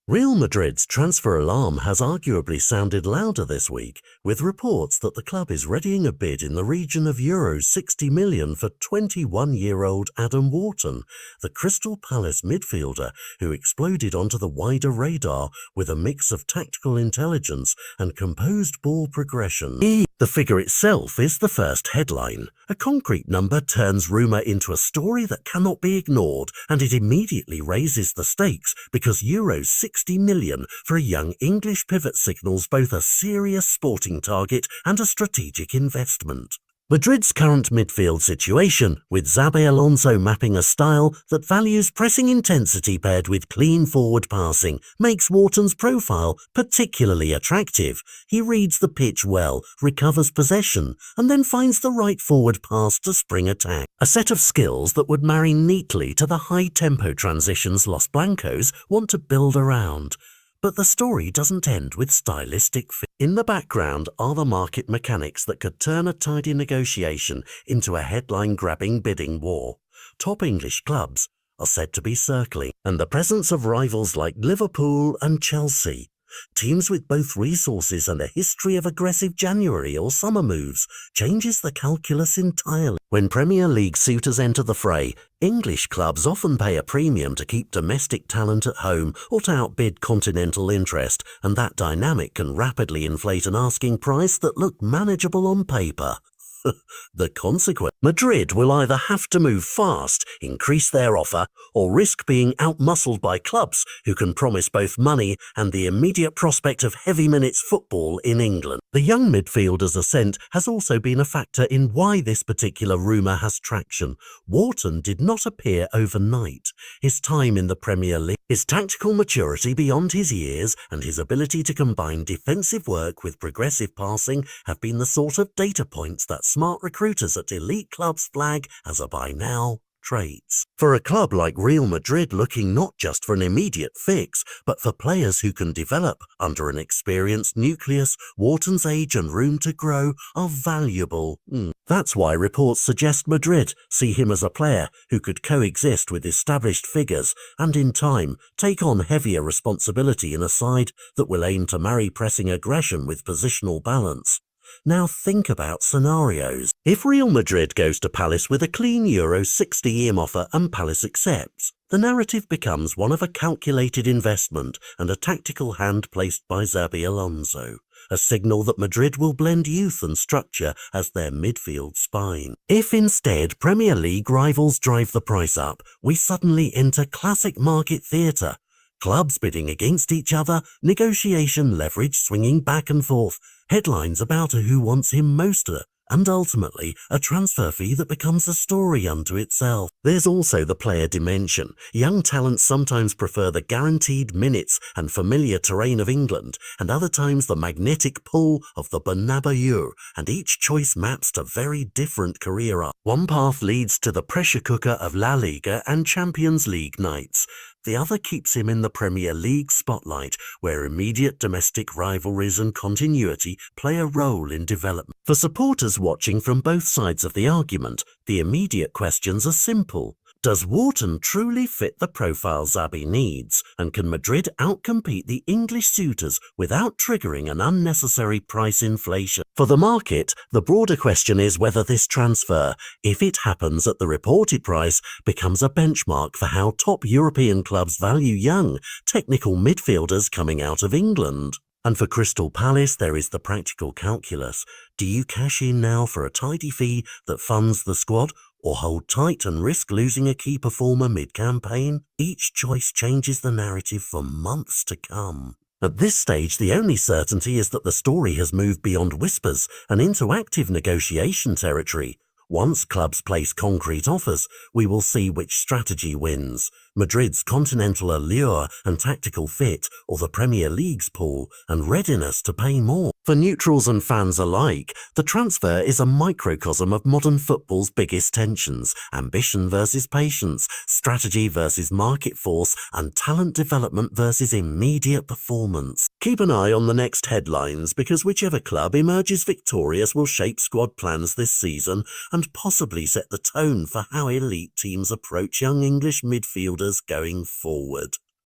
Real Madrid's transfer alarm has arguably sounded louder this week, with reports that the club is readying a bid in the region of €60 million for 21-year-old Adam Wharton, the Crystal Palace midfielder who exploded onto the wider radar with a mix of tactical intelligence and composed ball progression. The figure itself is the first headline. A concrete number turns rumour into a story that cannot be ignored, and it immediately raises the stakes because €60 million for a young English pivot signals both a serious sporting target and a strategic investment. Madrid's current midfield situation, with Xabi Alonso mapping a style that values pressing intensity paired with clean forward passing, makes Wharton's profile particularly attractive. He reads the pitch well, recovers possession, and then finds the right forward pass to spring attack. A set of skills that would marry neatly to the high-tempo transitions Los Blancos want to build around. But the story doesn't end with stylistic fit. In the background are the market mechanics that could turn a tidy negotiation into a headline-grabbing bidding war. Top English clubs are said to be circling, and the presence of rivals like Liverpool and Chelsea, teams with both resources and a history of aggressive January or summer moves, changes the calculus entirely. When Premier League suitors enter the fray, English clubs often pay a premium to keep domestic talent at home or to outbid continental interest, and that dynamic can rapidly inflate an asking price that looked manageable on paper. The consequence: Madrid will either have to move fast, increase their offer, or risk being outmuscled by clubs who can promise both money and the immediate prospect of heavy minutes football in England. The young midfielder's ascent has also been a factor in why this particular rumour has traction. Wharton did not appear overnight. His time in the Premier League, his tactical maturity beyond his years, and his ability to combine defensive work with progressive passing have been the sort of data points that smart recruiters at elite clubs flag as a by-now traits. For a club like Real Madrid looking not just for an immediate fix, but for players who can develop under an experienced nucleus, Wharton's age and room to grow are valuable. That's why reports suggest Madrid see him as a player who could coexist with established figures and in time take on heavier responsibility in a side that will aim to marry pressing aggression with positional balance. Now think about scenarios. If Real Madrid goes to Palace with a clean €60 offer and Palace accepts, the narrative becomes one of a calculated investment and a tactical hand placed by Xabi Alonso, a signal that Madrid will blend youth and structure as their midfield spine. If instead Premier League rivals drive the price up, we suddenly enter classic market theatre. Clubs bidding against each other, negotiation leverage swinging back and forth, headlines about who wants him most, and ultimately a transfer fee that becomes a story unto itself. There's also the player dimension. Young talents sometimes prefer the guaranteed minutes and familiar terrain of England, and other times the magnetic pull of the Bernabeu, and each choice maps to very different career arcs. One path leads to the pressure cooker of La Liga and Champions League nights. The other keeps him in the Premier League spotlight, where immediate domestic rivalries and continuity play a role in development. For supporters watching from both sides of the argument, the immediate questions are simple. Does Wharton truly fit the profile Xabi needs, and can Madrid outcompete the English suitors without triggering an unnecessary price inflation? For the market, the broader question is whether this transfer, if it happens at the reported price, becomes a benchmark for how top European clubs value young, technical midfielders coming out of England. And for Crystal Palace, there is the practical calculus. Do you cash in now for a tidy fee that funds the squad, or hold tight and risk losing a key performer mid-campaign? Each choice changes the narrative for months to come. At this stage, the only certainty is that the story has moved beyond whispers and into active negotiation territory. Once clubs place concrete offers, we will see which strategy wins: Madrid's continental allure and tactical fit, or the Premier League's pull and readiness to pay more. For neutrals and fans alike, the transfer is a microcosm of modern football's biggest tensions: ambition versus patience, strategy versus market force, and talent development versus immediate performance. Keep an eye on the next headlines, because whichever club emerges victorious will shape squad plans this season and possibly set the tone for how elite teams approach young English midfielders going forward.